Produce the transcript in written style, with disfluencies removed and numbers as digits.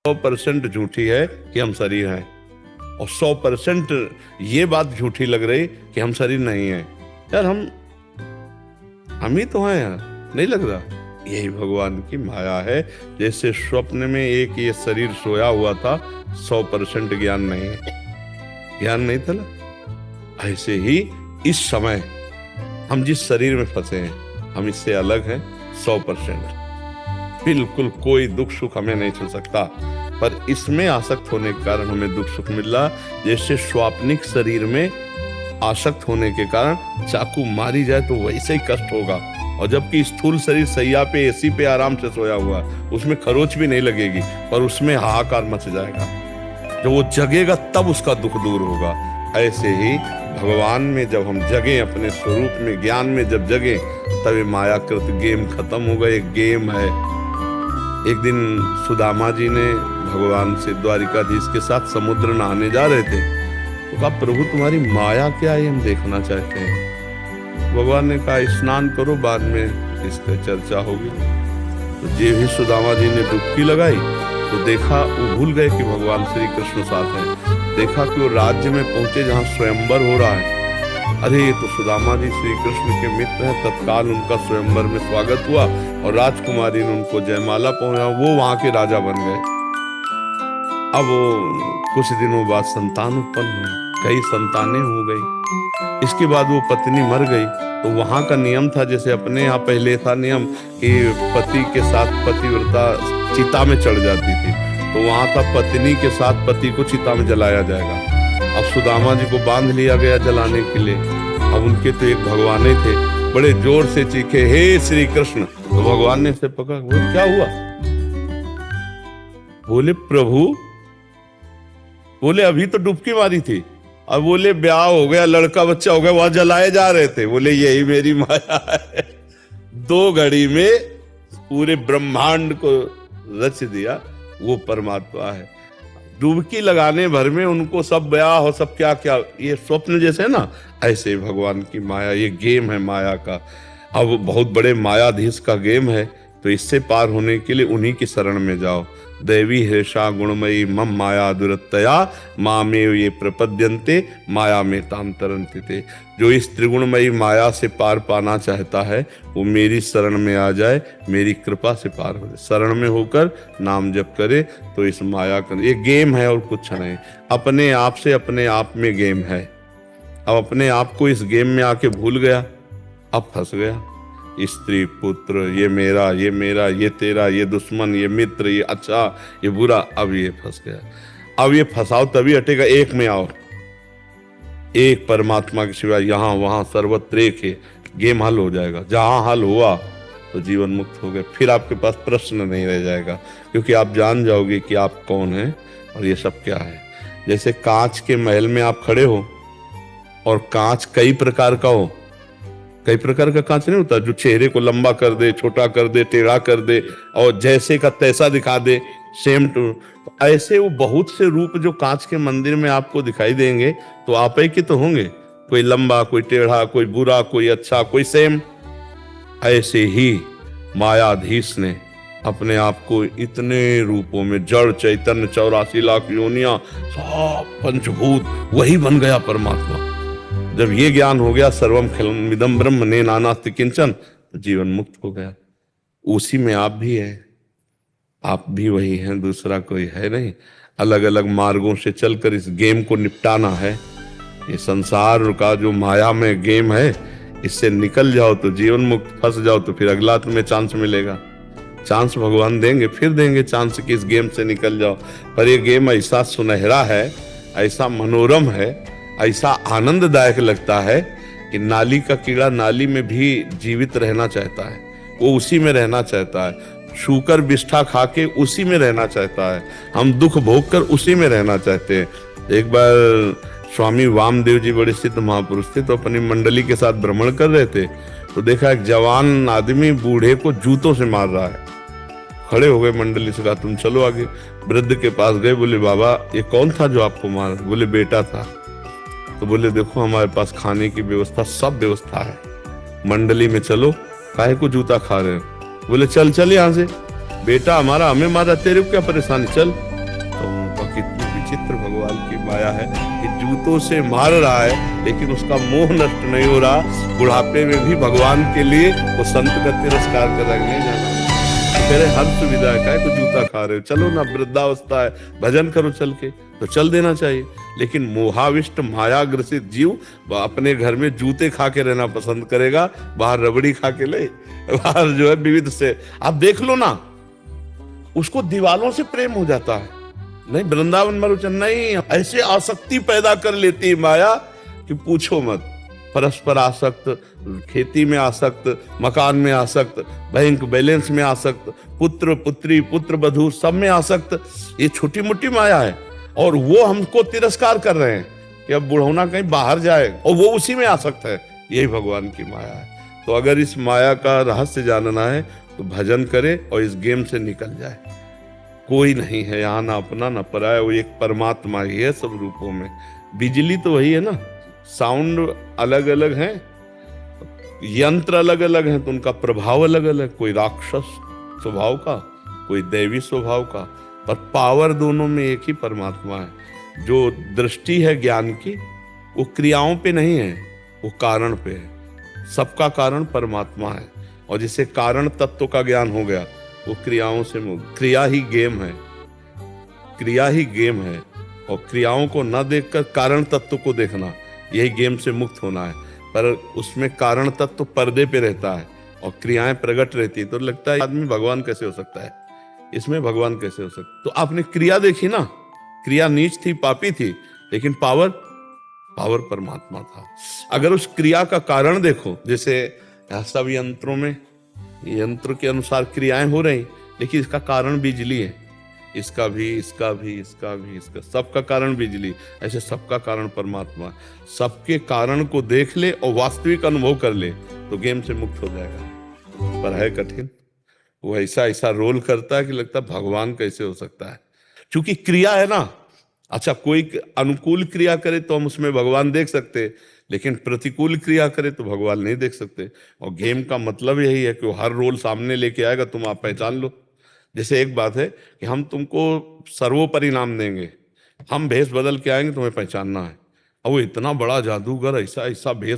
100% झूठी है कि हम शरीर हैं, और 100% ये बात झूठी लग रही कि हम शरीर नहीं है। यार हम ही तो हैं यार, नहीं लग रहा? यही भगवान की माया है। जैसे स्वप्न में एक ये शरीर सोया हुआ था, 100% ज्ञान नहीं है, ज्ञान नहीं था ना। ऐसे ही इस समय हम जिस शरीर में फंसे हैं, हम इससे अलग हैं 100%। बिल्कुल कोई दुख सुख हमें नहीं छू सकता, पर इसमें आसक्त होने के कारण हमें दुख सुख मिल रहा। जैसे स्वाप्निक शरीर में आसक्त होने के कारण चाकू मारी जाए तो वैसे ही कष्ट होगा, और जबकि स्थूल शरीर सैया पे एसी पे आराम से सोया हुआ, उसमें खरोच भी नहीं लगेगी, पर उसमें हाहाकार मच जाएगा। जब वो जगेगा तब उसका दुख दूर होगा। ऐसे ही भगवान में जब हम जगें, अपने स्वरूप में ज्ञान में जब जगें, तब ये मायाकृत गेम खत्म होगा। एक गेम है। एक दिन सुदामा जी ने भगवान से द्वारिकाधीश के साथ समुद्र नहाने जा रहे थे, तो कहा प्रभु तुम्हारी माया क्या है, हम देखना चाहते हैं। भगवान ने कहा स्नान करो, बाद में इस पर चर्चा होगी। तो जे भी सुदामा जी ने डुबकी लगाई तो देखा, वो भूल गए कि भगवान श्री कृष्ण साथ हैं। देखा कि वो राज्य में पहुंचे जहाँ स्वयंवर हो रहा है। अरे ये तो सुदामा जी श्री कृष्ण के मित्र हैं। तत्काल उनका स्वयंवर में स्वागत हुआ और राजकुमारी ने उनको जयमाला पहुंचा, वो वहां के राजा बन गए। अब वो कुछ दिनों बाद संतान उत्पन्न हुई, कई संतानें हो गई। इसके बाद वो पत्नी मर गई, तो वहां का नियम था, जैसे अपने यहाँ पहले था नियम कि पति के साथ पतिव्रता चिता में चढ़ जाती थी, तो वहां था पत्नी के साथ पति को चिता में जलाया जाएगा। अब सुदामा जी को बांध लिया गया जलाने के लिए। अब उनके तो एक भगवान ही थे, बड़े जोर से चीखे हे श्री कृष्ण। तो भगवान ने से पकड़ा, वो क्या हुआ? बोले प्रभु, बोले अभी तो डुबकी मारी थी, अब बोले ब्याह हो गया, लड़का बच्चा हो गया, वहां जलाए जा रहे थे। बोले यही मेरी माया है। 2 घड़ी में पूरे ब्रह्मांड को रच दिया, वो परमात्मा है। डुबकी लगाने भर में उनको सब ब्याह हो, सब क्या क्या, ये स्वप्न जैसे है ना, ऐसे भगवान की माया, ये गेम है माया का। अब बहुत बड़े मायाधीश का गेम है, तो इससे पार होने के लिए उन्हीं की शरण में जाओ। दैवी हेषा गुणमयी मम माया दुरत्तया मामेव ये प्रपद्यन्ते माया में ताम तरन्ति ते। जो इस त्रिगुणमयी माया से पार पाना चाहता है, वो मेरी शरण में आ जाए, मेरी कृपा से पार हो जाए। शरण में होकर नाम जप करे तो इस माया का ये गेम है और कुछ नहीं। अपने आप से अपने आप में गेम है। अब अपने आप को इस गेम में आके भूल गया, अब फंस गया। स्त्री पुत्र, ये मेरा, ये मेरा, ये तेरा, ये दुश्मन, ये मित्र, ये अच्छा, ये बुरा, अब ये फंस गया। अब ये फंसाओ तभी हटेगा, एक में आओ, एक परमात्मा के सिवा यहाँ वहां सर्वत्र एक है, गेम हल हो जाएगा। जहां हल हुआ तो जीवन मुक्त हो गए, फिर आपके पास प्रश्न नहीं रह जाएगा, क्योंकि आप जान जाओगे कि आप कौन हैं और ये सब क्या है। जैसे कांच के महल में आप खड़े हो और कांच कई प्रकार का हो, कई प्रकार का कांच नहीं होता जो चेहरे को लंबा कर दे, छोटा कर दे, टेढ़ा कर दे और जैसे का तैसा दिखा दे, सेम टू। तो ऐसे वो बहुत से रूप जो कांच के मंदिर में आपको दिखाई देंगे, तो आप ही के तो होंगे, कोई लंबा, कोई टेढ़ा, कोई बुरा, कोई अच्छा, कोई सेम। ऐसे ही मायाधीश ने अपने आप को इतने रूपों में, जड़ चैतन्य 84 लाख योनियां, सब पंचभूत, वही बन गया परमात्मा। जब ये ज्ञान हो गया, सर्वम खिलमिदं ब्रह्म ने नानास्ति किंचन, तो जीवन मुक्त हो गया। उसी में आप भी हैं, आप भी वही हैं, दूसरा कोई है नहीं। अलग अलग मार्गों से चलकर इस गेम को निपटाना है। ये संसार का जो माया में गेम है, इससे निकल जाओ तो जीवन मुक्त, फंस जाओ तो फिर अगला तुम्हें चांस मिलेगा। चांस भगवान देंगे, फिर देंगे चांस कि इस गेम से निकल जाओ। पर ये गेम ऐसा सुनहरा है, ऐसा मनोरम है, ऐसा आनंददायक लगता है कि नाली का कीड़ा नाली में भी जीवित रहना चाहता है, वो उसी में रहना चाहता है। शूकर बिष्ठा खा के उसी में रहना चाहता है। हम दुख भोग कर उसी में रहना चाहते हैं। एक बार स्वामी वामदेव जी बड़े सिद्ध महापुरुष थे, तो अपनी मंडली के साथ भ्रमण कर रहे थे, तो देखा एक जवान आदमी बूढ़े को जूतों से मार रहा है। खड़े हो गए मंडली से, कहा तुम चलो आगे। वृद्ध के पास गए, बोले बाबा ये कौन था जो आपको मारा? बोले बेटा था। तो बोले देखो हमारे पास खाने की व्यवस्था, सब व्यवस्था है, मंडली में चलो, काहे को जूता खा रहे हो? बोले चल चल यहाँ से, बेटा हमारा हमें मारा, तेरे को क्या परेशानी, चल। कितनी विचित्र भगवान की माया है कि जूतों से मार रहा है लेकिन उसका मोह नष्ट नहीं हो रहा। बुढ़ापे में भी भगवान के लिए वो संत का तिरस्कार कर रहे, नहीं जाना। कह रहे हर सुविधा है, को जूता खा रहे हो, चलो ना, वृद्धावस्था है, भजन करो चल के, तो चल देना चाहिए। लेकिन मोहाविष्ट माया ग्रसित जीव अपने घर में जूते खा के रहना पसंद करेगा, बाहर रबड़ी खा के ले, बाहर जो है विविध से। आप देख लो ना, उसको दीवालों से प्रेम हो जाता है। नहीं, वृंदावन मरुचन नहीं, ऐसे आसक्ति पैदा कर लेती है माया कि पूछो मत। परस्पर आसक्त, खेती में आसक्त, मकान में आसक्त, बैंक बैलेंस में आसक्त, पुत्र पुत्री पुत्र वधू सब में आसक्त। ये छोटी मोटी माया है और वो हमको तिरस्कार कर रहे हैं कि अब बुढ़ौना कहीं बाहर जाए और वो उसी में आसक्त है। यही भगवान की माया है। तो अगर इस माया का रहस्य जानना है तो भजन करे और इस गेम से निकल जाए। कोई नहीं है यहाँ, ना अपना ना पराया, वो एक परमात्मा ही है सब रूपों में। बिजली तो वही है ना, साउंड अलग अलग हैं, यंत्र अलग अलग हैं, तो उनका प्रभाव अलग अलग, कोई राक्षस स्वभाव का, कोई दैवी स्वभाव का, पर पावर दोनों में एक ही परमात्मा है। जो दृष्टि है ज्ञान की वो क्रियाओं पे नहीं है, वो कारण पे है। सबका कारण परमात्मा है और जिसे कारण तत्व का ज्ञान हो गया वो क्रियाओं से मुक्त। क्रिया ही गेम है, क्रिया ही गेम है, और क्रियाओं को न देखकर कारण तत्व को देखना, यही गेम से मुक्त होना है। पर उसमें कारण तत्व पर्दे पे रहता है और क्रियाएं प्रकट रहती है, तो लगता है आदमी भगवान कैसे हो सकता है, इसमें भगवान कैसे हो सकता। तो आपने क्रिया देखी ना, क्रिया नीच थी, पापी थी, लेकिन पावर परमात्मा था। अगर उस क्रिया का कारण देखो, जैसे सब यंत्रों में यंत्र के अनुसार क्रियाएं हो रही, लेकिन इसका कारण बिजली है, इसका भी, इसका भी, इसका भी, इसका, सबका कारण बिजली। ऐसे सबका कारण परमात्मा। सबके कारण को देख ले और वास्तविक अनुभव कर ले तो गेम से मुक्त हो जाएगा। पर है कठिन, वो ऐसा रोल करता है कि लगता है भगवान कैसे हो सकता है। क्योंकि क्रिया है ना, अच्छा कोई अनुकूल क्रिया करे तो हम उसमें भगवान देख सकते, लेकिन प्रतिकूल क्रिया करे तो भगवान नहीं देख सकते। और गेम का मतलब यही है कि वो हर रोल सामने लेके आएगा, तुम आप पहचान लो। जैसे एक बात है कि हम तुमको सर्वोपरि नाम देंगे, हम भेष बदल के आएंगे, तुम्हें पहचानना है। और वो इतना बड़ा जादूगर ऐसा भेष